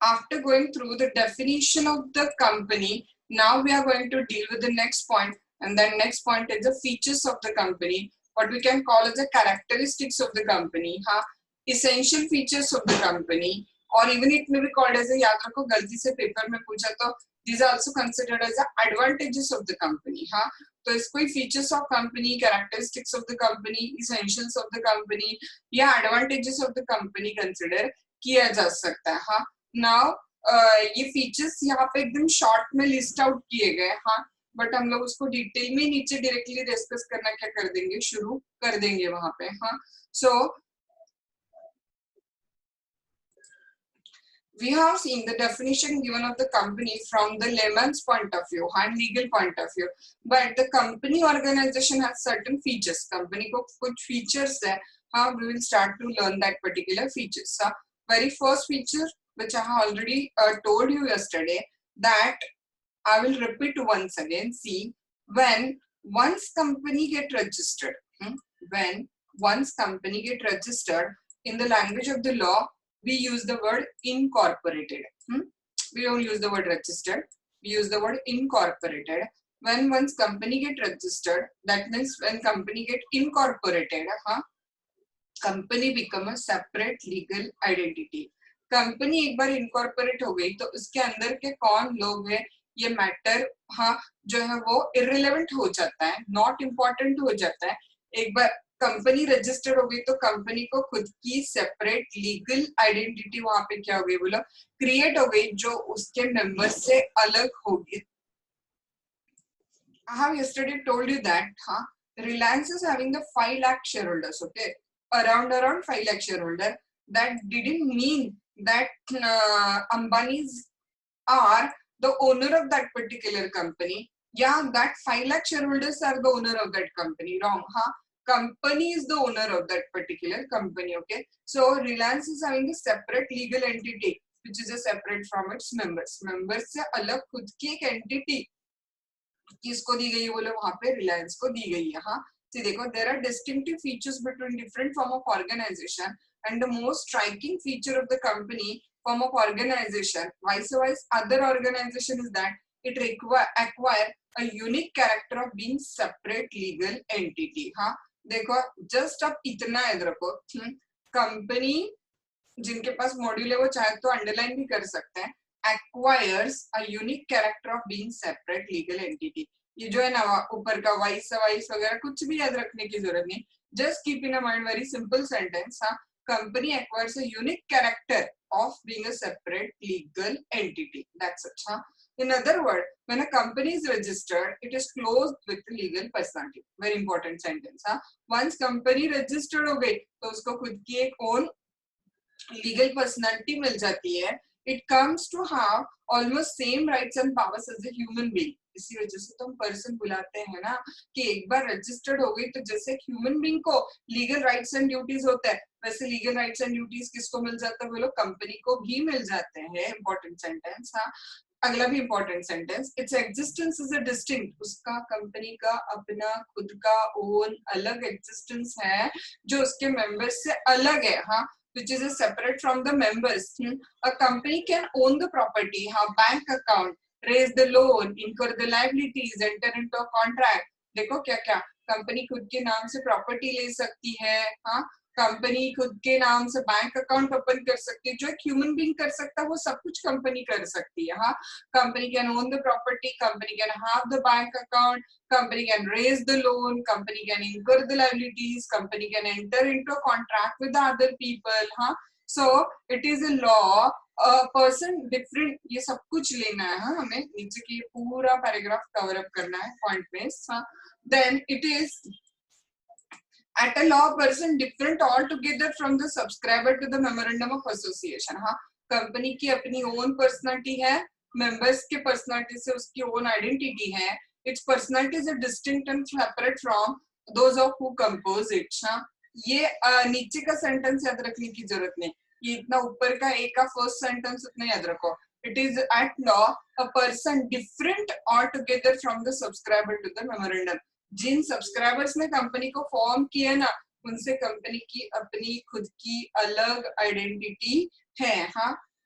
after going through the definition of the company, now we are going to deal with the next point, and then next point is the features of the company, what we can call as the characteristics of the company, essential features of the company, or even it may be called as a, याद रखो गलती से paper में पूछा तो these are also considered as the advantages of the company, तो इसको ही features of company, characteristics of the company, essentials of the company या advantages of the company consider किया जा सकता है, नाउ ये फीचर्स यहाँ पे एकदम शॉर्ट में लिस्ट आउट किए गए, बट हम लोग उसको डिटेल में नीचे डायरेक्टली डिस्कस करना क्या कर देंगे, शुरू कर देंगे वहां पे, सो we have seen the definition given of the company from the layman's point of view and legal point of view, but the company organization has certain features. Company को कुछ features है, we will start to learn that particular features. Very first feature which I have already told you yesterday, that I will repeat once again. See, when once company get registered, when once company get registered, in the language of the law, we use the word incorporated. We don't use the word registered. We use the word incorporated. When once company get registered, that means when company get incorporated, company become a separate legal identity. Company एक बार incorporate हो गई तो उसके अंदर के कौन लोग हैं, ये मैटर जो है वो इररिलेवेंट हो जाता है, नॉट इम्पोर्टेंट हो जाता है. एक बार कंपनी रजिस्टर्ड हो गई तो कंपनी को खुद की सेपरेट लीगल आइडेंटिटी वहां पे क्या हो गई, बोलो क्रिएट हो गई, जो उसके मेंबर्स से अलग होगी. I have yesterday told you that Reliance is having the 5 lakh shareholders, okay, around 5 lakh shareholder. That didn't mean that Ambanis are the owner of that particular company. Yeah, that 5 lakh shareholders are the owner of that company. Wrong, company is the owner of that particular company, okay. So Reliance is having a separate legal entity which is a separate from its members. Members से अलग खुद की एक entity किसको दी गई है, बोले वहां पे रिलायंस को दी गई है. देखो, there are distinctive features between different form of organization, and the most striking feature of the company form of organization vice other organization is that it acquire a unique character of being separate legal entity. देखो just अब इतना याद रखो, company जिनके पास module है वो चाहे तो अंडरलाइन भी कर सकते हैं, acquires a unique character of being separate legal entity. ये जो है ना ऊपर का वाइस वगैरह कुछ भी याद रखने की जरूरत नहीं, just keep in a mind very simple sentence. Company acquires a unique character of being a separate legal entity. That's it. In other words, when a company is registered, it is closed with the legal personality. Very important sentence. Once company registered हो गई तो उसको खुद की एक own legal personality मिल जाती है. It comes to have almost same rights and powers as a human being. इसी वजह से तो हम पर्सन बुलाते हैं ना, कि एक बार रजिस्टर्ड हो गई तो जैसे ह्यूमन बीइंग को लीगल राइट्स एंड ड्यूटीज होते हैं, वैसे लीगल राइट्स एंड ड्यूटीज किसको मिल जाता है, बोलो कंपनी को भी मिल जाते हैं. Important sentence. अगला भी important sentence, it's existence is a distinct, उसका कंपनी का अपना खुद का ओन अलग एग्जिस्टेंस है जो उसके मेंबर्स से अलग है, which is separate from the members. A company can own the property, have bank account, raise the loan, incur the liabilities, enter into a contract. देखो क्या क्या कंपनी खुद के नाम से प्रॉपर्टी ले सकती है, कंपनी खुद के नाम से बैंक अकाउंट ओपन कर सकती है, जो एक ह्यूमन बीइंग कर सकता है वो सब कुछ कंपनी कर सकती है. Company can own the property, company can have the bank account, company can raise the loan, company can incur the liabilities, company can enter into a contract with the other people. So it is a law, a person different, ये सब कुछ लेना है, हमें नीचे की पूरा paragraph cover up करना है point based. Then it is at a law person different altogether from the subscriber to the memorandum of association. Company की अपनी ओन पर्सनालिटी है, मेंबर्स के पर्सनालिटी से उसकी ओन आइडेंटिटी है. Its personality is a distinct and separate from those of who compose it. ये नीचे का सेंटेंस याद रखने की जरूरत नहीं, ये इतना ऊपर का एक का फर्स्ट सेंटेंस उतना याद रखो. It is at law a person different altogether from the subscriber to the memorandum. जिन सब्सक्राइबर्स ने कंपनी को फॉर्म किया ना, उनसे कंपनी की अपनी खुद की अलग आइडेंटिटी है.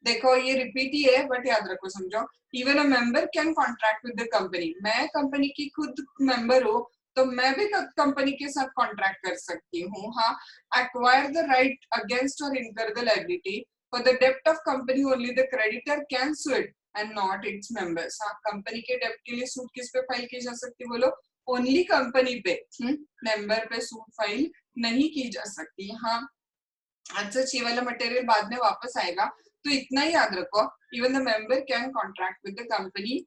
देखो ये रिपीट ही है बट याद रखो, समझो। Even a member can contract with the company, मैं कंपनी की खुद मेंबर हूँ तो मैं भी कंपनी के साथ कॉन्ट्रैक्ट कर सकती हूँ। हाँ, एक्वायर द राइट अगेंस्ट और incur the liability for the डेब्ट of company, only the creditor can sue it and not its members. हाँ, कंपनी के डेब्ट के लिए सूट किस पे फाइल की जा सकती है बोलो? ओनली कंपनी पे, मेंबर पे सूट फाइल नहीं की जा सकती। हाँ, अच्छा, ये वाला मटेरियल बाद में वापस आएगा, तो इतना ही याद रखो। Even the member can contract with the company,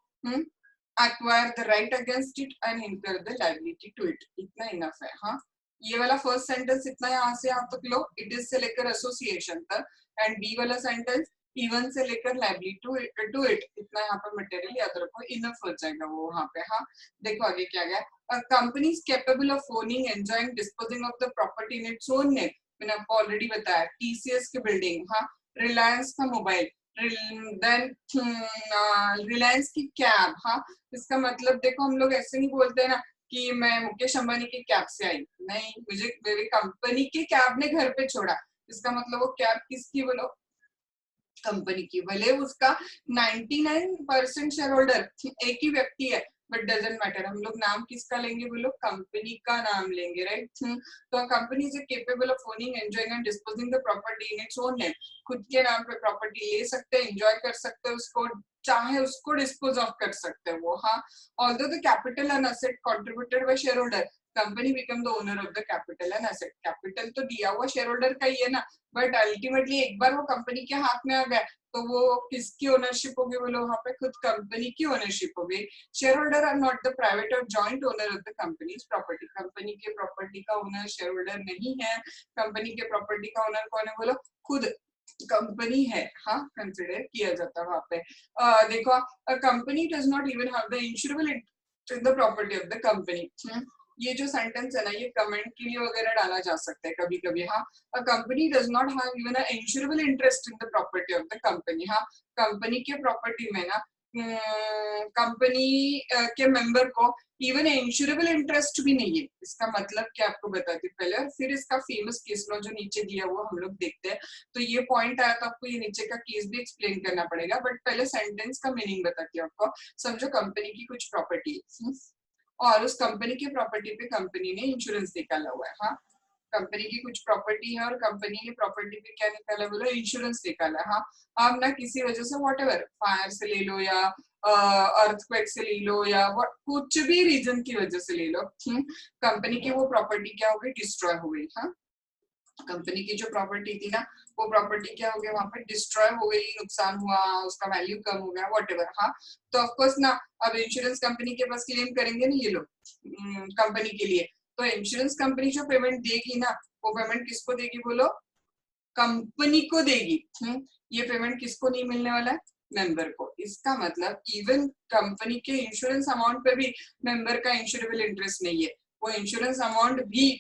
acquire the right against it and incur the liability to it। इतना इनफ है। हाँ, ये वाला फर्स्ट सेंटेंस इतना यहाँ से यहाँ तक लो, इट इज से लेकर एसोसिएशन तक, एंड बी वाला सेंटेंस इवन से लेकर लाइबिलिटी टू इट, इतना यहाँ पर मटेरियल याद रखो, इनफ हो जाएगा वो वहाँ पे। हाँ, देखो आगे क्या गया। Company is capable of owning, enjoying, disposing of the property in its own name. मैंने आपको ऑलरेडी बताया, टीसीएस की बिल्डिंग, हाँ, रिलायंस का मोबाइल, देन रिलायंस की कैब। हाँ, इसका मतलब देखो, हम लोग ऐसे नहीं बोलते ना कि मैं मुकेश अंबानी की कैब से आई, नहीं, मुझे मेरी कंपनी की कैब ने घर पे छोड़ा। इसका मतलब वो कैब किसकी बोलो? कंपनी की। भले उसका 99% शेयर होल्डर एक ही व्यक्ति है, बट डजेंट मैटर, हम लोग नाम किसका लेंगे बोलो? कंपनी का नाम लेंगे, राइट। तो company is capable of owning, enjoying and disposing the property in its own name. खुद के नाम पे प्रॉपर्टी ले सकते हैं, एंजॉय कर सकते हैं उसको, चाहे उसको डिस्पोज ऑफ कर सकते हैं वो। हाँ, although the capital and asset contributed bye share holder, company become the owner of the capital and asset. Capital तो दिया हुआ शेयर होल्डर का ही है ना, बट अल्टीमेटली एक बार वो कंपनी के हाथ में आ गया तो वो किसकी ओनरशिप होगी बोलो? वहां पे खुद कंपनी की ओनरशिप होगी। Share holder are not the private और joint owner of the company's property. Company के प्रॉपर्टी का ओनर शेयर होल्डर नहीं है। कंपनी के प्रॉपर्टी का ओनर कौन है बोलो? खुद कंपनी है। हाँ, कंसिडर किया जाता है वहां पे। देखो, company does not even have the insurable in the property of the company. ये जो सेंटेंस है ना, ये कमेंट के लिए वगैरह डाला जा सकता है कभी कभी। हाँ, a company does not have even an insurable interest in the property of the company। हाँ, कंपनी के प्रॉपर्टी में ना कंपनी के मेंबर को इवन इंश्योरेबल इंटरेस्ट भी नहीं है। इसका मतलब क्या आपको बताती हूँ पहले, और फिर इसका फेमस केस लॉ जो नीचे दिया हुआ हम लोग देखते हैं। तो ये पॉइंट आया तो आपको ये नीचे का केस भी एक्सप्लेन करना पड़ेगा, बट पहले सेंटेंस का मीनिंग बताती हूँ आपको। समझो कंपनी की कुछ प्रॉपर्टी और उस कंपनी की प्रॉपर्टी पे कंपनी ने इंश्योरेंस निकाला हुआ है। हाँ, कंपनी की कुछ प्रॉपर्टी है और कंपनी की प्रॉपर्टी पे क्या निकाला बोलो? इंश्योरेंस निकाला। हाँ, आप ना किसी वजह से व्हाटएवर, फायर से ले लो या अर्थक्वेक से ले लो या कुछ भी रीजन की वजह से ले लो, कंपनी की वो प्रॉपर्टी क्या हो गई? डिस्ट्रॉय हो गई। हाँ, कंपनी की जो प्रॉपर्टी थी ना, वो प्रॉपर्टी क्या हो गया? वहां पर डिस्ट्रॉय हो गई, नुकसान हुआ, उसका वैल्यू कम हो गया, व्हाटएवर। हाँ, तो ऑफकोर्स ना अब इंश्योरेंस कंपनी के पास क्लेम करेंगे ना ये लोग कंपनी के लिए। तो इंश्योरेंस कंपनी जो पेमेंट देगी ना, वो पेमेंट किसको देगी बोलो? कंपनी को देगी। ये पेमेंट किसको नहीं मिलने वाला है? मेंबर को। इसका मतलब इवन कंपनी के इंश्योरेंस अमाउंट पे भी मेंबर का इंश्योरेबल इंटरेस्ट नहीं है। वो इंश्योरेंस अमाउंट भी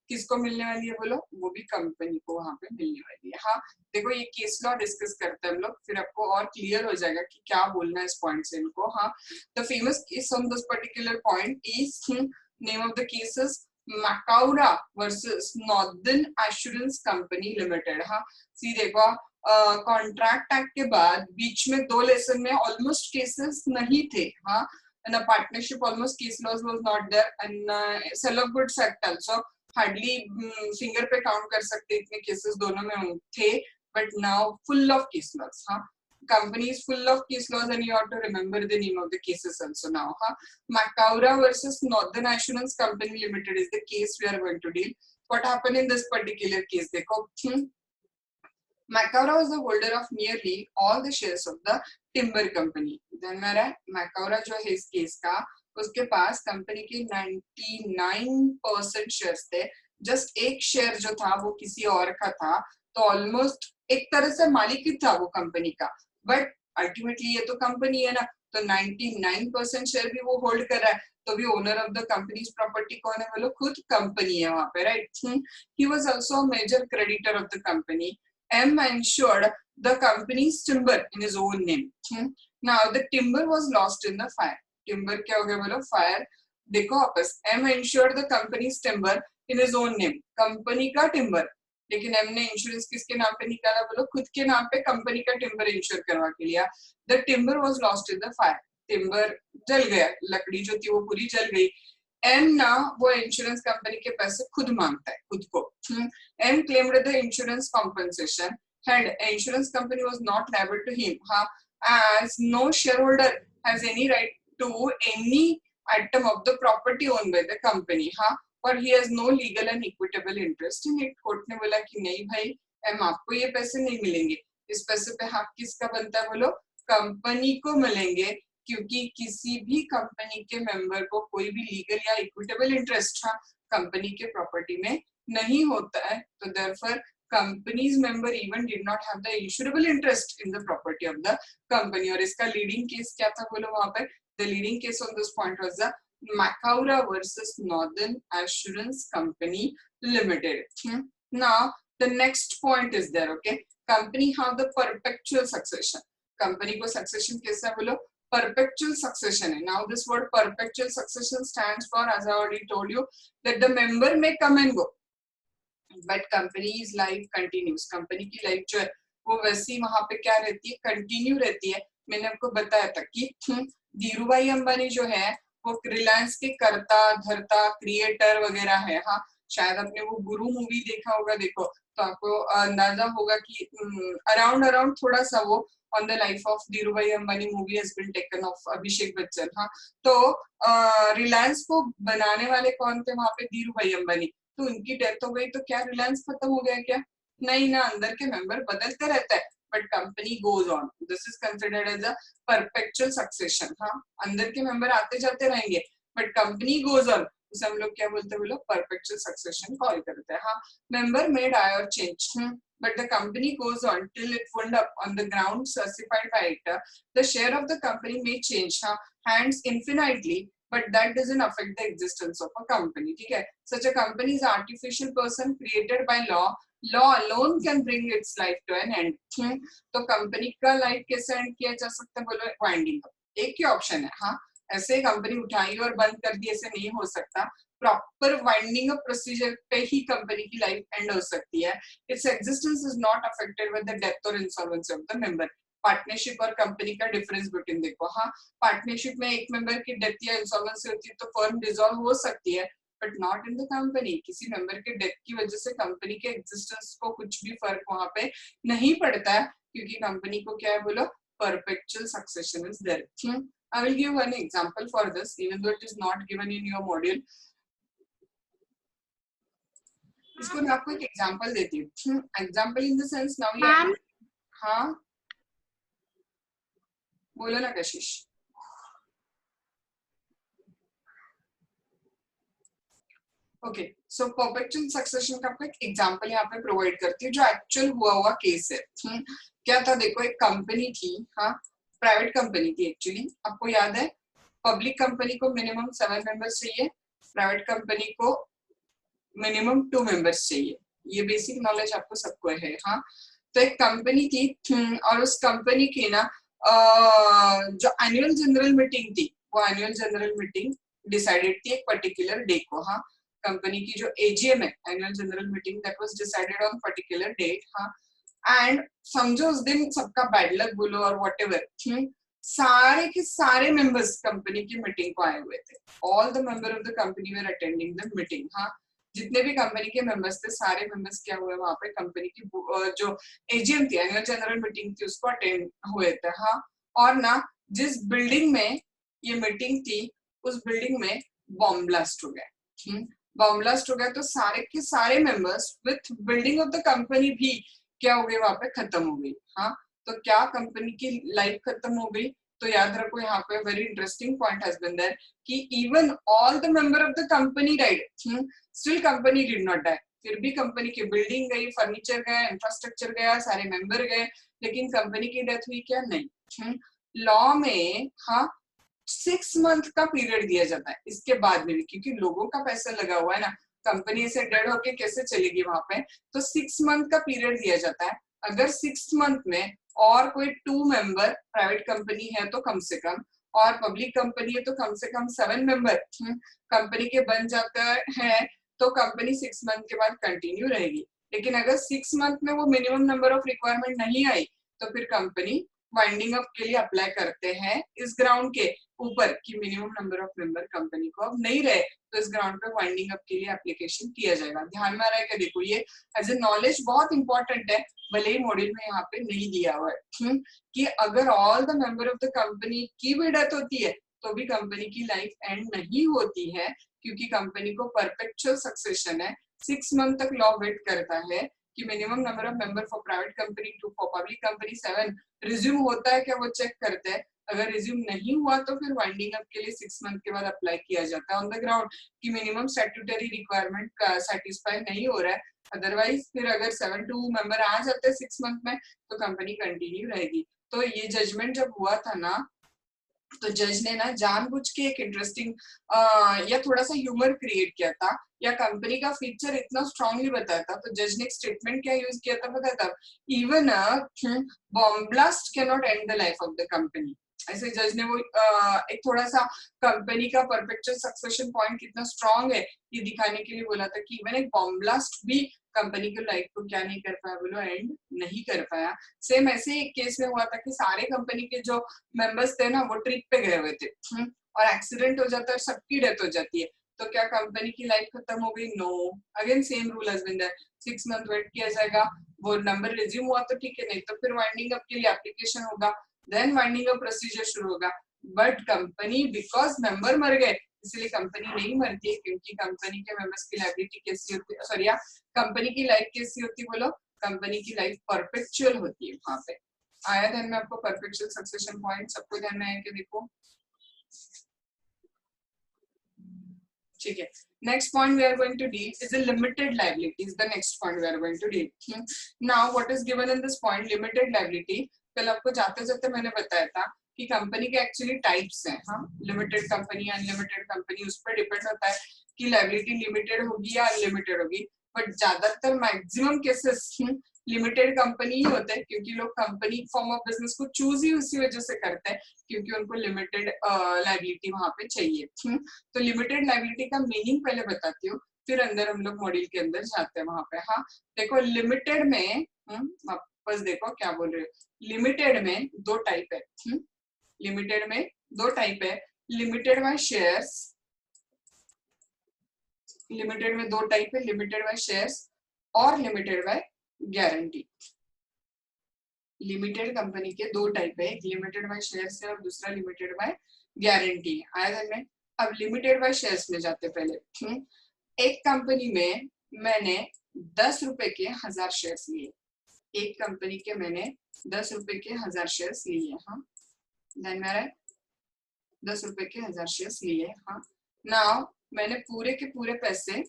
किसको मिलने वाली है बोलो? वो भी कंपनी को वहां पे मिलने वाली है। हाँ, देखो ये केस लॉ डिस्कस करते हैं हम लोग, फिर आपको और क्लियर हो जाएगा कि क्या बोलना है इस पॉइंट से इनको। हाँ, the famous case on this particular point is, name of the cases, Macaura versus Northern Assurance company limited. हाँ, सी देखो, कॉन्ट्रैक्ट एक्ट के बाद बीच में 2 लेसन में ऑलमोस्ट केसेस नहीं थे। हाँ, and a partnership almost case laws was not there, and sale of goods act also hardly finger पे काउंट कर सकते इतने केसेस दोनों में थे, but now full of case laws. हाँ, company is full of case laws and you have to remember the name of the cases also now. Huh? Macaura versus Northern Assurance Company Limited is the case we are going to deal. What happened in this particular case? देखो, Macaura was the holder of nearly all the shares of the timber company. ध्यान में आ रहा है? Macaura जो है इस case का, उसके पास कंपनी के 99% शेयर्स थे, जस्ट एक शेयर जो था वो किसी और का था। तो ऑलमोस्ट एक तरह से मालिक ही था वो कंपनी का, बट अल्टीमेटली ये तो कंपनी है ना, तो 99% शेयर भी वो होल्ड कर रहा है, तो भी owner of the company's property कौन है बोलो? खुद कंपनी है वहां पे, right. He was also a major creditor of the company. M insured the company's timber in his own name. Now the timber was lost in the fire. Timber क्या हो गया बोलो? Fire। देखो वापस, M insured the company's timber in his own name. Company का timber, लेकिन M ने insurance किसके नाम पे निकाला बोलो, खुद के नाम पे कंपनी का टिम्बर इंश्योर करवा के लिया। The timber was lost in the fire, timber जल गया, लकड़ी जो थी वो पूरी जल गई। एम ना वो इंश्योरेंस कंपनी के पैसे खुद मांगता है खुद को। M claimed the insurance compensation had insurance company was not liable to him, as no shareholder has any right to any item of the property owned by the company, और he has no legal and equitable interest in it। Court ने बोला कि नहीं भाई M आपको ये पैसे नहीं मिलेंगे, इस पैसे पे हक किसका बनता है बोलो, कंपनी को मिलेंगे, क्योंकि किसी भी कंपनी के मेंबर को कोई भी लीगल या इक्विटेबल इंटरेस्ट कंपनी के प्रॉपर्टी में नहीं होता है। तो therefore company's member even did not have the insurable interest in the property of the company। और इसका लीडिंग केस क्या था बोलो वहां पर, the leading case on this point was the Macaura versus Northern Assurance Company Limited। Now the next point is there, okay, company have the perpetual succession, company को succession कैसा बोलो, perpetual succession है। Now this word perpetual succession stands for, as I already told you, that the member may come and go but company's life continues। Company की life जो है वो वैसी वहां पे क्या रहती है, कंटिन्यू रहती है। मैंने आपको बताया था कि धीरूभाई अंबानी जो है वो रिलायंस के कर्ता धर्ता क्रिएटर वगैरह है। शायद आपने वो गुरु मूवी देखा होगा, देखो तो आपको अंदाजा होगा कि अराउंड थोड़ा सा वो on the life of Dhirubhai Ambani movie has been taken off Abhishek Bachchan. तो रिलायंस को बनाने वाले कौन थे वहां पे, धीरूभाई अंबानी। तो उनकी डेथ हो गई तो क्या रिलायंस खत्म हो गया क्या, नहीं ना, अंदर के मेंबर बदलते रहता है but company goes on. This is considered as a perpetual succession. अंदर के मेंबर आते जाते रहेंगे बट कंपनी गोज ऑन, उसे हम लोग क्या बोलते हैं बोलो, परपेचुअल सक्सेशन कॉल करते हैं। Member may die or change, but the company goes on till it wound up on the ground specified by it। The share of the company may change hands infinitely, but that doesn't affect the existence of a company। ठीक है, such a company is an artificial person created by law। law alone can bring its life to an end। तो company का life कैसे and किया जा सकता है बोलो, वाइंडिंग अप, एक ही ऑप्शन है। ऐसे कंपनी उठाई और बंद कर दी ऐसे नहीं हो सकता, प्रॉपर वाइंडिंग अप प्रोसीजर पे ही कंपनी की लाइफ एंड हो सकती है। Its existence is not affected with the death और insolvency of the member. Partnership और कंपनी का डिफरेंस बिटवीन देखो, पार्टनरशिप में एक मेंबर की डेथ या इंसॉल्वेंसी होती है तो फर्म डिसॉल्व हो सकती है but not in the company. किसी मेंबर के डेथ की वजह से कंपनी के एग्जिस्टेंस को कुछ भी फर्क वहां पे नहीं पड़ता है, क्योंकि कंपनी को क्या है बोलो, perpetual succession is there। I will give one example for this, even though it is not given in your module। इसको मैं आपको एक एग्जांपल देती हूँ। Example in the sense now ये, हाँ बोलो ना कशिश। ओके, सो परपेचुअल सक्सेशन का आपको एक एग्जांपल यहाँ पे प्रोवाइड करती है जो एक्चुअल हुआ केस है। क्या था देखो, एक कंपनी थी, प्राइवेट कंपनी थी एक्चुअली। आपको याद है पब्लिक कंपनी को मिनिमम 7 मेंबर्स चाहिए, प्राइवेट कंपनी को मिनिमम 2 मेंबर्स चाहिए। ये बेसिक नॉलेज आपको सबको है। तो एक कंपनी थी और उस कंपनी की ना जो एनुअल जनरल मीटिंग थी, वो एनुअल जनरल मीटिंग डिसाइडेड थी एक पर्टिकुलर डे को। कंपनी की जो एजीएम है, annual general meeting, that was decided on particular date. And समझो उस दिन सबका बैड लक बोलो और व्हाटएवर, सारे के सारे मेंबर्स कंपनी की मीटिंग को आए हुए थे। All the member of the company were attending the meeting. जितने भी कंपनी के मेंबर्स थे सारे मेंबर्स क्या हुए वहां पे कंपनी की जो एजीएम थी, एनुअल जनरल मीटिंग थी, उसको अटेंड हुए थे। और ना जिस बिल्डिंग में ये मीटिंग थी उस बिल्डिंग में बॉम्ब ब्लास्ट हो गया। बॉम्ब ब्लास्ट हो गया तो सारे के सारे members with building of the company भी क्या हो गए, वहां पे खत्म हो गई। तो क्या कंपनी की लाइफ खत्म हो गई? तो याद रखो यहाँ पे very interesting point has been there कि even all the member of the company died, still company did not die. फिर भी कंपनी की बिल्डिंग गई, फर्नीचर गया, इंफ्रास्ट्रक्चर गया, सारे मेंबर गए, लेकिन कंपनी की डेथ हुई क्या? नहीं। लॉ में 6 मंथ का पीरियड दिया जाता है इसके बाद में भी, क्योंकि लोगों का पैसा लगा हुआ है ना, कंपनी से डेड होके कैसे चलेगी वहां पे। तो 6 मंथ का पीरियड दिया जाता है। अगर 6 मंथ में और कोई 2 मेंबर, प्राइवेट कंपनी है तो कम से कम, और पब्लिक कंपनी है तो कम से कम 7 मेंबर कंपनी के बन जाता है तो कंपनी 6 मंथ के बाद कंटिन्यू रहेगी। लेकिन अगर 6 मंथ में वो मिनिमम नंबर ऑफ रिक्वायरमेंट नहीं आई तो फिर कंपनी वाइंडिंग अप के लिए अप्लाई करते हैं इस ग्राउंड के ऊपर कि minimum number of member company को अब नहीं रहे, तो इस ग्राउंड पे वाइंडिंग अप के लिए एप्लीकेशन किया जाएगा। ध्यान में आ रहा है क्या? देखो ये एज ए नॉलेज बहुत इंपॉर्टेंट है, भले ही मॉड्यूल में यहाँ पे नहीं दिया हुआ है कि अगर all the member of the company की भी डेथ होती है तो भी कंपनी की लाइफ एंड नहीं होती है, क्योंकि कंपनी को परपेचुअल सक्सेशन है। 6 मंथ तक लॉ वेट करता है कि minimum number of member for private company 2, for public company 7 resume होता है क्या वो चेक करते हैं। अगर रिज्यूम नहीं हुआ तो फिर वाइंडिंग अप के लिए 6 मंथ के बाद अप्लाई किया जाता है ऑन द ग्राउंड कि मिनिमम स्टैट्यूटरी रिक्वायरमेंट का सेटिस्फाई नहीं हो रहा है। अदरवाइज फिर अगर 7 मेंबर आ जाते हैं 6 मंथ में तो कंपनी कंटिन्यू रहेगी। तो ये जजमेंट जब हुआ था ना, तो जज ने ना जानबूझ के एक इंटरेस्टिंग या थोड़ा सा ह्यूमर क्रिएट किया था, या कंपनी का फीचर इतना स्ट्रांगली बताया था। तो जज ने एक स्टेटमेंट क्या यूज किया था पता था? Even bomb blast can not and the life of the company. ऐसे जज ने वो एक थोड़ा सा कंपनी का परपेचुअल सक्सेशन पॉइंट कितना स्ट्रांग है ये दिखाने के लिए बोला था कि इवन एक बॉम्ब ब्लास्ट भी कंपनी की लाइफ को क्या नहीं कर पाया, बोलो एंड नहीं कर पाया। सेम ऐसे एक केस में हुआ था कि सारे कंपनी के जो मेंबर्स थे ना वो ट्रिप पे गए हुए थे और एक्सीडेंट हो जाता है और सबकी डेथ हो जाती है, तो क्या कंपनी की लाइफ खत्म हो गई? No, again same rule has been there. 6 month wait किया जाएगा, वो नंबर रिज्यूम हुआ तो ठीक है, नहीं तो फिर वाइंडिंग अप के लिए एप्लीकेशन होगा, देन वाइंडिंग अप प्रोसीजर शुरू होगा। बट कंपनी बिकॉज मेंबर मर गए इसलिए कंपनी नहीं मरती है, क्योंकि कंपनी के मेंबर्स की लाइबिलिटी कैसी होती है, सॉरी कंपनी की लाइफ कैसी होती है बोलो? कंपनी की लाइफ परपेचुअल होती है। वहां पे आया ध्यान में आपको परपेचुअल सक्सेशन पॉइंट? सबको ध्यान में आया कि देखो ठीक है। Next point we are going to deal is the limited liability. Is the next point we are going to deal. Now what is given in this point? Limited liability. कल आपको जाते जाते मैंने बताया था कि कंपनी के एक्चुअली टाइप्स हैं। हाँ, लिमिटेड कंपनी, अनलिमिटेड कंपनी, उस पर डिपेंड होता है कि लाइबिलिटी लिमिटेड होगी या अनलिमिटेड होगी। बट ज्यादातर मैक्सिमम केसेस लिमिटेड कंपनी ही होते हैं, क्योंकि लोग कंपनी फॉर्म ऑफ बिजनेस को चूज ही उसी वजह से करते हैं क्योंकि उनको लिमिटेड लाइबिलिटी वहां पे चाहिए। तो लिमिटेड लाइबिलिटी का मीनिंग पहले बताती हूँ, फिर अंदर हम लोग मॉड्यूल के अंदर जाते हैं वहां पे। हाँ देखो, लिमिटेड में वापस देखो क्या बोल रहे हो, लिमिटेड में दो टाइप है। लिमिटेड में दो टाइप है, लिमिटेड बाय शेयर्स, लिमिटेड में दो टाइप है, लिमिटेड बाय शेयर्स और limited by guarantee. Limited company के दो टाइप है, एक लिमिटेड बाय शेयर्स है और दूसरा लिमिटेड बाय गारंटी। आया ध्यान में? अब लिमिटेड बाय शेयर्स में जाते पहले। एक कंपनी में मैंने 10 रुपए के 1000 शेयर्स लिए, एक कंपनी के मैंने 10 रुपए के 1000 शेयर्स लिए। हाँ ध्यान में आ रहा है? 10 रुपए के 1000 शेयर्स लिए। हाँ, नाउ मैंने पूरे के पूरे पैसे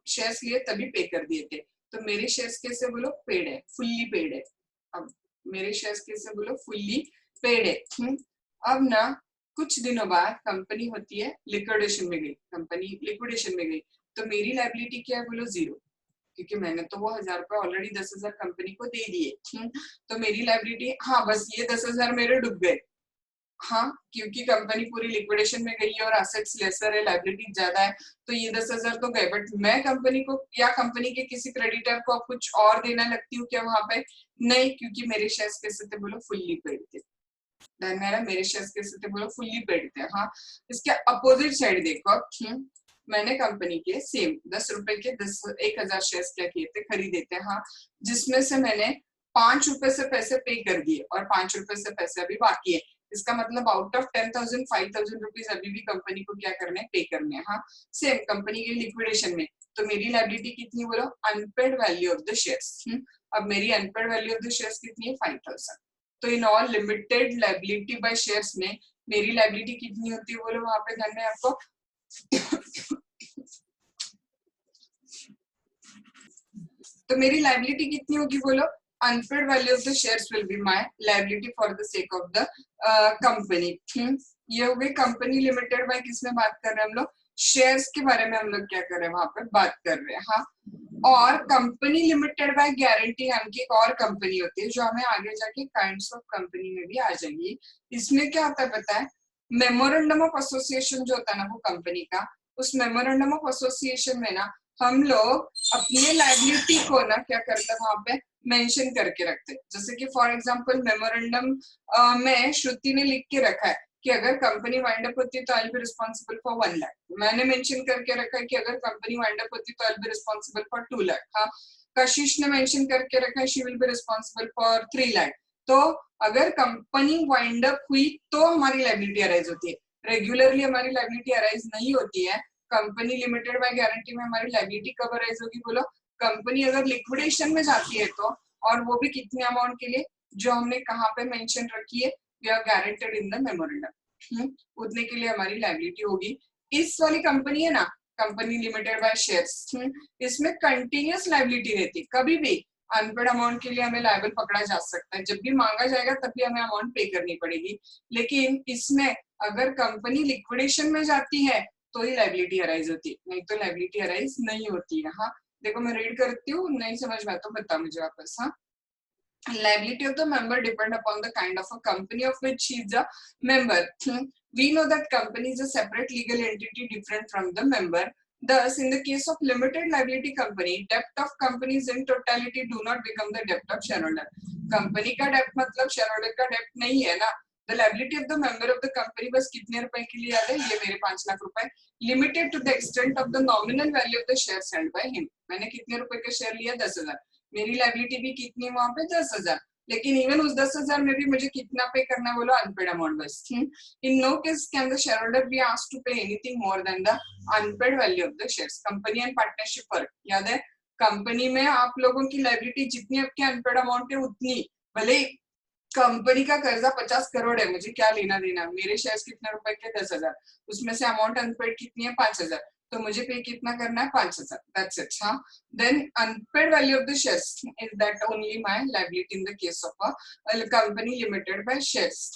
शेयर्स लिए तभी पे कर दिए थे, तो मेरे शेयर्स कैसे बोलो? पेड है, फुल्ली पेड है। अब मेरे शेयर्स कैसे बोलो? फुल्ली पेड है। अब ना कुछ दिनों बाद कंपनी होती है लिक्विडेशन में गई, कंपनी लिक्विडेशन में गई, तो मेरी लाइबिलिटी क्या है बोलो? 0, क्योंकि मैंने तो वो 1000 रुपए ऑलरेडी 10,000 कंपनी को दे दिए। तो मेरी लाइबिलिटी, हाँ बस ये 10,000 मेरे डूब गए। हाँ, क्योंकि कंपनी पूरी लिक्विडेशन में गई है और असेट्स लेसर है, लाइबिलिटी ज्यादा है, तो ये 10,000 तो गए। बट मैं कंपनी को या कंपनी के किसी क्रेडिटर को अब कुछ और देना लगती हूँ क्या वहां पे? नहीं, क्योंकि मेरे शेयर्स कैसे थे बोलो? फुल्ली पेड थे। मेरे शेयर्स कैसे थे बोलो? फुल्ली पेड थे। हाँ, इसके अपोजिट साइड देखो, मैंने कंपनी के सेम 10 रुपए के 1000 शेयर्स क्या किए थे? खरीदे थे। हाँ, जिसमें से मैंने 5 रुपए से पैसे पे कर दिए और 5 रुपए से पैसे अभी बाकी है। इसका मतलब आउट ऑफ 10,000 5,000 रुपीज अभी भी कंपनी को क्या करने हैं? पे करने हैं। हाँ, सेम कंपनी के लिक्विडेशन में, तो मेरी लाइबिलिटी कितनी बोलो? Unpaid value of the shares. अब मेरी unpaid value of the shares कितनी है? 5,000। तो in all limited liability by shares में मेरी लाइबिलिटी कितनी होती है बोलो? वहां पे ध्यान में आपको तो मेरी लाइबिलिटी कितनी होगी बोलो? Unpaid value of the shares will be my liability for the sake of the company. ये हो गई कंपनी लिमिटेड बाय किसमें बात कर रहे हैं हम लोग? शेयर्स के बारे में हम लोग क्या कर रहे हैं? वहां पर बात कर रहे हैं। हाँ, और कंपनी लिमिटेड बाय गारंटी नाम की एक और कंपनी होती है जो हमें आगे जाके काइंड्स ऑफ कंपनी में भी आ जाएगी। इसमें क्या होता है पता है? मेमोरेंडम ऑफ एसोसिएशन जो होता है ना वो कंपनी का, उस मेमोरेंडम ऑफ एसोसिएशन में ना हम लोग अपने लाइबिलिटी को ना क्या करते हैं वहां पे मेंशन करके रखते हैं। जैसे कि फॉर एग्जांपल मेमोरेंडम में श्रुति ने लिख के रखा है कि अगर कंपनी वाइंड अप होती है तो I will be responsible for 1 lakh. मैंने मेंशन करके रखा है कि अगर कंपनी वाइंड अप होती है तो I will be responsible for 2 lakh. हाँ, कशिश ने मेंशन करके रखा है she will be responsible for 3 lakh. तो अगर कंपनी वाइंड अप हुई तो हमारी लाइबिलिटी अराइज होती है, रेगुलरली हमारी लाइबिलिटी अराइज नहीं होती है। कंपनी लिमिटेड बाय गारंटी में हमारी लाइबिलिटी कब अराइज होगी बोलो, कंपनी अगर लिक्विडेशन में जाती है तो, और वो भी कितने अमाउंट के लिए, जो हमने कहाँ पे मेंशन रखी है, we are guaranteed in the memorandum, उतने के लिए हमारी लाइबिलिटी होगी। इस वाली कंपनी है ना, कंपनी लिमिटेड बाय शेयर्स, इसमें कंटिन्यूस लाइबिलिटी रहती है, कभी भी अनपेड अमाउंट के लिए हमें लायबल पकड़ा जा सकता है, जब भी मांगा जाएगा तब भी हमें अमाउंट पे करनी पड़ेगी। लेकिन इसमें अगर कंपनी लिक्विडेशन में जाती है तो ही लाइबिलिटी अराइज होती है, नहीं तो लाइबिलिटी अराइज नहीं होती है। हाँ, देखो मैं रीड करती हूँ, नहीं समझ में तो बता मुझे वापस। हाँ, liability of the member depend upon the kind of a company of which he is a member. We know that company is a separate legal entity different from the member. Thus, in the case of limited liability company, debt of companies in totality do not become the debt of shareholder. Company का debt मतलब shareholder का debt नहीं है ना। The liability of the member of the company बस कितने रुपए के लिए याद है, ये मेरे 5 लाख रुपए, limited to the extent of the nominal value of the shares held by him. मैंने कितने रुपए का शेयर लिया, 10,000, मेरी लाइबिलिटी भी कितनी है वहां पे, 10,000। लेकिन इवन उस 10,000 में भी मुझे कितना पे करना बोलो, अनपेड अमाउंट बस। In no case can the share holder be asked to pay anything more than the unpaid value of the shares. Company and partnership फर्क याद है, कंपनी में आप लोगों की लाइबिलिटी जितनी आपके अनपेड अमाउंट है उतनी, भले कंपनी का कर्जा 50 करोड़ है, मुझे क्या लेना देना, मेरे शेयर्स कितने रुपए के, 10,000, उसमें से अमाउंट अनपेड कितनी है, 5,000, तो मुझे पे कितना करना है, 5,000, दैट्स इट। हाँ, then unpaid value of the shares is that only my liability in the case of a company limited by shares.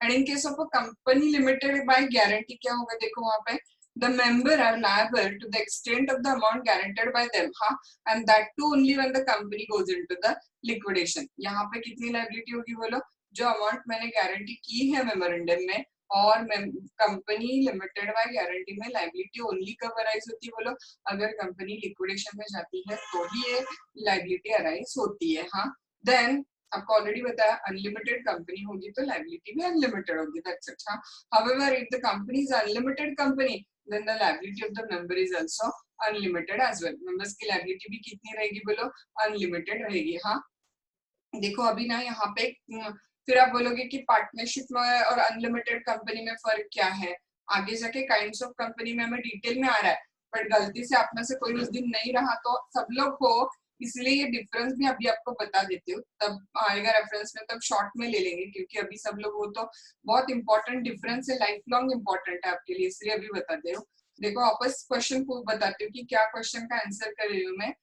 And in case of a company limited by guarantee क्या होगा, देखो वहां पे the member are liable to the extent of the amount guaranteed by them, हाँ, and that too only when the company goes into the liquidation. यहाँ पे कितनी liability होगी बोलो, जो अमाउंट मैंने गारंटी की है मेमोरेंडम में, और कंपनी लिमिटेड बाय गारंटी में लाइबिलिटी ओनली कब अराइज होती है बोलो, अगर कंपनी लिक्विडेशन में जाती है तो ही ये लाइबिलिटी अराइज होती है। हाँ, देन आपको ऑलरेडी बताया अनलिमिटेड कंपनी होगी तो लाइबिलिटी भी अनलिमिटेड होगी, दैट्स इट। हाँ, however if the company is unlimited company then the liability of the member is also unlimited as well. members की liability भी कितनी रहेगी बोलो, unlimited रहेगी। हाँ, देखो अभी ना यहाँ पे फिर आप बोलोगे कि पार्टनरशिप में और अनलिमिटेड कंपनी में फर्क क्या है, आगे जाके काइंड्स ऑफ कंपनी में हमें डिटेल में आ रहा है, बट गलती से आप में से कोई उस दिन नहीं रहा तो सब लोग हो, इसलिए ये डिफरेंस भी अभी आपको बता देती हूँ, तब आएगा रेफरेंस में तब शॉर्ट में ले लेंगे, क्योंकि अभी सब लोग हो तो बहुत इंपॉर्टेंट डिफरेंस है, लाइफ लॉन्ग इंपॉर्टेंट है आपके लिए, इसलिए अभी बताते हो। देखो वापस क्वेश्चन को बताती हूँ कि क्या क्वेश्चन का आंसर कर रही हूँ मैं।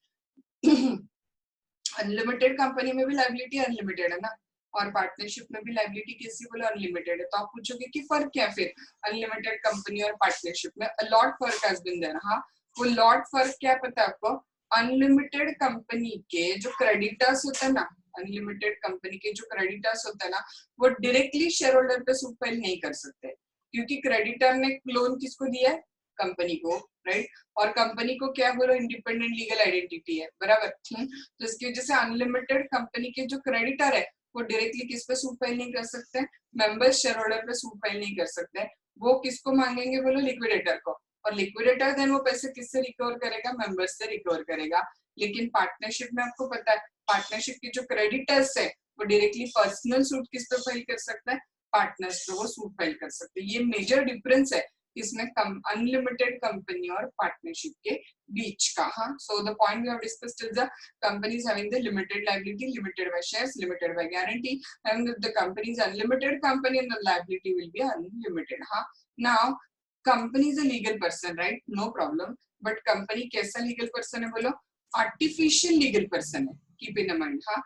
अनलिमिटेड कंपनी में भी लाइबिलिटी अनलिमिटेड है ना, और पार्टनरशिप में भी लाइबिलिटी कैसी बोलो, अनलिमिटेड है। तो आप पूछोगे कि फर्क क्या है फिर अनलिमिटेड कंपनी और पार्टनरशिप में, अ लॉट फर्क हैज बीन देयर। हाँ, वो लॉट फर्क क्या पता है आपको, अनलिमिटेड कंपनी के जो क्रेडिटर्स होते हैं ना, अनलिमिटेड कंपनी के जो क्रेडिटर्स होते हैं ना, वो डायरेक्टली शेयर होल्डर पे सूट फाइल नहीं कर सकते, क्योंकि क्रेडिटर ने लोन किसको दिया है, कंपनी को, राइट, और कंपनी को क्या बोलो, इंडिपेंडेंट लीगल आइडेंटिटी है, बराबर। तो इसकी वजह से अनलिमिटेड कंपनी के जो क्रेडिटर है वो डायरेक्टली किस पे सूट फाइल नहीं कर सकते, मेंबर्स शेयर होल्डर पे सूट फाइल नहीं कर सकते, वो किसको मांगेंगे बोलो, लिक्विडेटर को, और लिक्विडेटर देन वो पैसे किससे रिकवर करेगा, मेंबर्स से रिकवर करेगा। लेकिन पार्टनरशिप में आपको पता है, पार्टनरशिप के जो क्रेडिटर्स है वो डायरेक्टली पर्सनल सूट किस पे फाइल कर सकता है, पार्टनर्स पे वो सूट फाइल कर सकते हैं। ये मेजर डिफरेंस है इसमें अनलिमिटेड कंपनी और पार्टनरशिप के बीच का। हाँ, so the point we have discussed is the company's having the limited liability, limited by shares, limited by guarantee, and if the company is unlimited company and the liability will be unlimited. हाँ, now company is a legal person, right? No problem, but company कैसा legal person है बोलो, artificial legal person है, keep in mind। हाँ,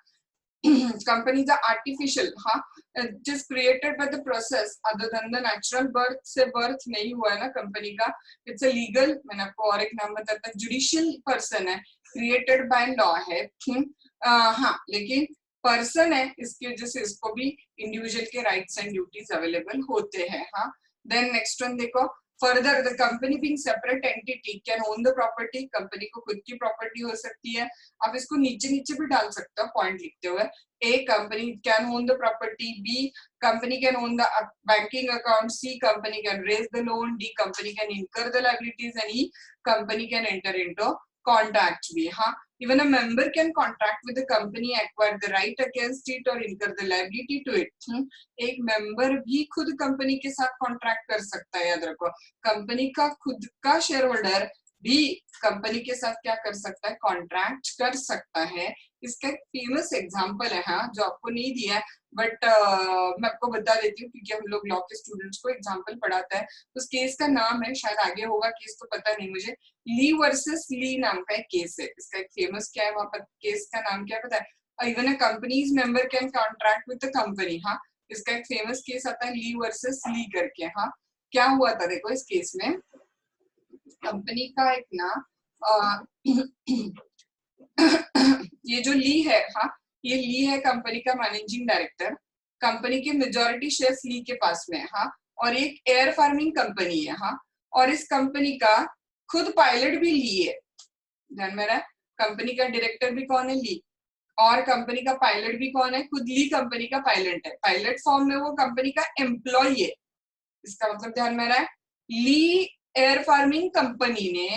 company is artificial, हाँ, just created by the process other than the natural birth, से birth नहीं हुआ है ना कंपनी का, it's a legal, मैंने आपको और एक नाम बताता, judicial person है, created by law है। हाँ, लेकिन पर्सन है, इसकी वजह से इसको भी इंडिविजुअल के राइट्स एंड ड्यूटीज अवेलेबल होते हैं। हाँ, देन नेक्स्ट वन देखो, further the company being separate entity can own the property, company को खुद की प्रॉपर्टी हो सकती है। आप इसको नीचे नीचे भी डाल सकते हो पॉइंट लिखते हुए, A company can own the property, B company can own the banking account, C company can raise the loan, D company can incur the liabilities, and E company can enter into contracts भी। हाँ, even a member can contract with the company, acquire the right against it or incur the liability to it। एक member भी खुद company के साथ contract कर सकता है, याद रखो। कंपनी का खुद का शेयर होल्डर भी कंपनी के साथ क्या कर सकता है, कॉन्ट्रैक्ट कर सकता है। इसका एक फेमस एग्जांपल है, हाँ, जो आपको नहीं दिया है बट मैं आपको बता देती हूँ क्योंकि हम लोग लॉ के स्टूडेंट्स को एग्जांपल पढ़ाता है। उस केस का नाम है, शायद आगे होगा केस तो पता नहीं मुझे, ली वर्सेस ली नाम का एक केस है। इसका एक फेमस क्या है वहां पर, केस का नाम क्या पता है, even a companies member can contract with the company. हाँ, इसका एक फेमस केस आता है ली वर्सेस ली करके। हाँ, क्या हुआ था देखो, इस केस में कंपनी का एक ना ये जो ली है, हाँ, ये ली है कंपनी का मैनेजिंग डायरेक्टर। कंपनी के मेजॉरिटी शेयर्स ली के पास में है, हाँ, और एक एयर फार्मिंग कंपनी है। हाँ, और इस कंपनी का खुद पायलट भी ली है, ध्यान में रहा। कंपनी का डायरेक्टर भी कौन है, ली, और कंपनी का पायलट भी कौन है, खुद ली कंपनी का पायलट है। पायलट फॉर्म में वो कंपनी का एम्प्लॉय है। इसका मतलब ध्यान में रहा है, ली एयर फार्मिंग कंपनी ने,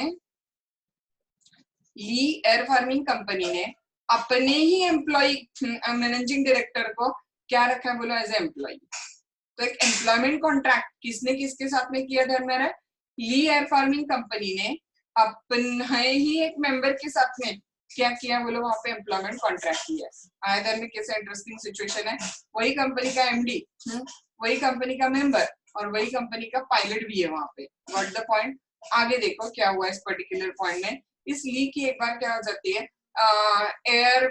ली एयर फार्मिंग कंपनी ने अपने ही एम्प्लॉय मैनेजिंग डायरेक्टर को क्या रखा है, बोलो, एज एम्प्लॉय। तो एक एम्प्लॉयमेंट कॉन्ट्रैक्ट किसने किसके साथ में किया, ध्यान में रहा है, ली एयर फार्मिंग कंपनी ने अपने ही एक मेंबर के साथ में क्या किया, बोलो, वहां पे एम्प्लॉयमेंट कॉन्ट्रैक्ट किया। आया ध्यान में, कैसे इंटरेस्टिंग सिचुएशन है। वही कंपनी का एमडी, वही कंपनी का मेंबर और वही कंपनी का पायलट भी है वहां पे। व्हाट द पॉइंट, आगे देखो क्या हुआ इस पर्टिकुलर पॉइंट में। इस ली की एक बार क्या हो जाती है, एयर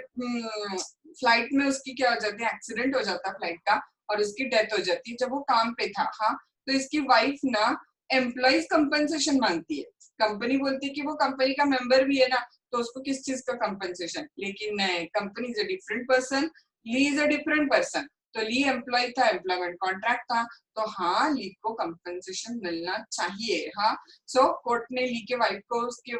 फ्लाइट में उसकी क्या हो जाती है, एक्सीडेंट हो जाता है फ्लाइट का और उसकी डेथ हो जाती है जब वो काम पे था। हाँ, तो इसकी वाइफ ना एम्प्लॉइज कंपनसेशन मांगती है। कंपनी बोलती है कि वो कंपनी का मेंबर भी है ना, तो उसको किस चीज का कंपनसेशन, लेकिन company is a different person, Lee is a different person. तो ली एम्प्लॉय था, एम्प्लॉयमेंट कॉन्ट्रैक्ट था, तो हाँ, ली को कंपनसेशन मिलना चाहिए। हाँ, सो कोर्ट ने ली के वाइफ को उसके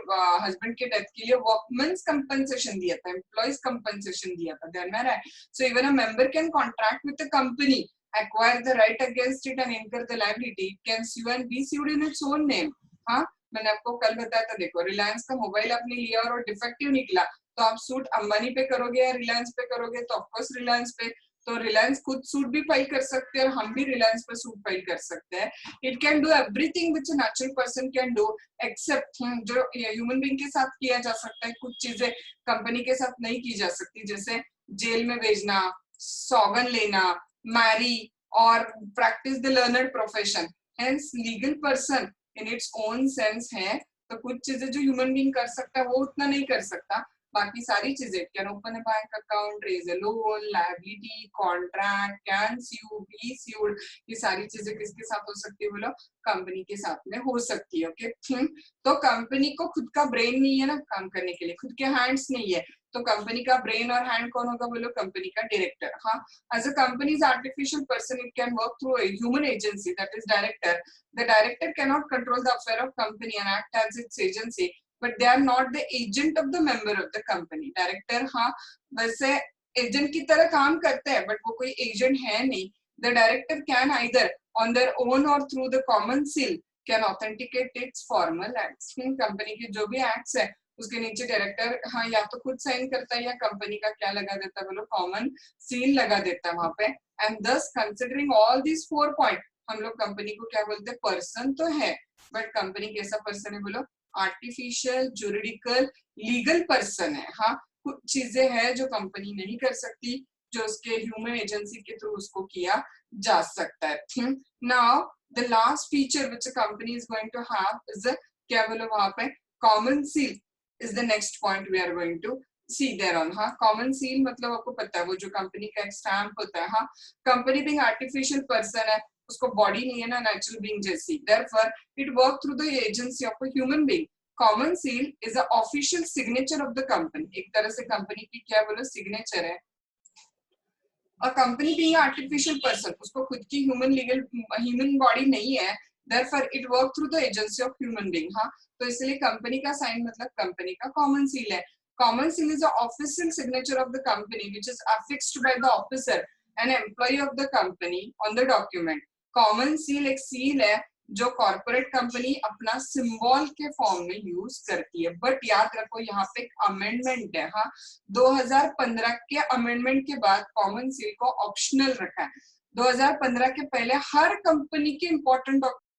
हस्बैंड के डेथ के लिए वर्कमेंस कंपनसेशन दिया था, एम्प्लॉयज कंपनसेशन दिया था, ध्यान में रहा है। So even a member can contract with the company, acquire the right against it and incur the liability, it can sue and be sued in its own name। हाँ, मैंने आपको कल बताया था, देखो, रिलायंस का मोबाइल आपने लिया और डिफेक्टिव निकला तो आप सूट अंबानी पे करोगे या रिलायंस पे करोगे, तो ऑफकोर्स रिलायंस पे। तो रिलायंस खुद सूट भी फाइल कर सकते हैं और हम भी रिलायंस पे सूट फाइल कर सकते हैं। It can do everything which a natural person can do, except जो ह्यूमन बीइंग के साथ किया जा सकता है, कुछ चीजें कंपनी के साथ नहीं की जा सकती, जैसे जेल में भेजना, सौगन लेना, मैरी और practice the learned profession. Hence legal person in its own sense है, तो कुछ चीजें जो ह्यूमन बीइंग कर सकता है वो उतना नहीं कर सकता। बाकी सारी चीजें, can open a bank account, raise a loan, liability, contract, can sue, be sued, ये सारी चीजें किसके साथ हो सकती है, बोलो, कंपनी के साथ में हो सकती है। ओके, तो कंपनी को खुद का ब्रेन नहीं है ना काम करने के लिए, खुद के हैंड्स नहीं है, तो कंपनी का ब्रेन और हैंड कौन होगा, बोलो, कंपनी का डायरेक्टर। हाँ, as a company's artificial person, it can work through a human agency, that is director. The director cannot control the affair of company and act as its agency, but they are not the agent of the member of the company. Director, हाँ, वैसे agent की तरह काम करते हैं but वो कोई agent है नहीं। The director can either on their own or through the common seal can authenticate its formal acts। Company के जो भी एक्ट्स है उसके नीचे डायरेक्टर, हाँ, या तो खुद साइन करता है या कंपनी का क्या लगा देता है, बोलो, कॉमन सील लगा देता है वहां पे। एंड दस कंसिडरिंग ऑल दीज 4 पॉइंट, हम लोग कंपनी को क्या बोलते हैं, पर्सन तो है बट कंपनी कैसा पर्सन है, बोलो, आर्टिफिशियल, जुरिडिकल, लीगल पर्सन है। हाँ, कुछ चीजें हैं जो कंपनी नहीं कर सकती, जो उसके ह्यूमन एजेंसी के थ्रू उसको किया जा सकता है। Now the last feature which a company is going to have is क्या, बोलो, वहां पे common seal is the next point we are going to see there on। हाँ, common seal मतलब आपको पता है वो जो कंपनी का एक स्टैम्प होता है। हाँ, कंपनी being artificial person है, उसको बॉडी नहीं है ना नेचुरल बीइंग जैसी, therefore it work through the agency of a human being। common seal is a official signature of the company, एक तरह से कंपनी की क्या, बोलो, सिग्नेचर है। a company being artificial person, उसको खुद की ह्यूमन बॉडी नहीं है, therefore it work through the agency of human being. हाँ, तो इसलिए कंपनी का साइन मतलब कंपनी का कॉमन सील है. Common seal is the official signature of the company which is affixed by the officer, an employee of the company on the document. Common seal एक seal है जो corporate company अपना symbol के form में use करती है. But याद रखो यहाँ पे एक अमेंडमेंट है. हाँ, 2015 के अमेंडमेंट के बाद कॉमन सील को ऑप्शनल रखा है. 2015 के पहले हर कंपनी के इंपॉर्टेंट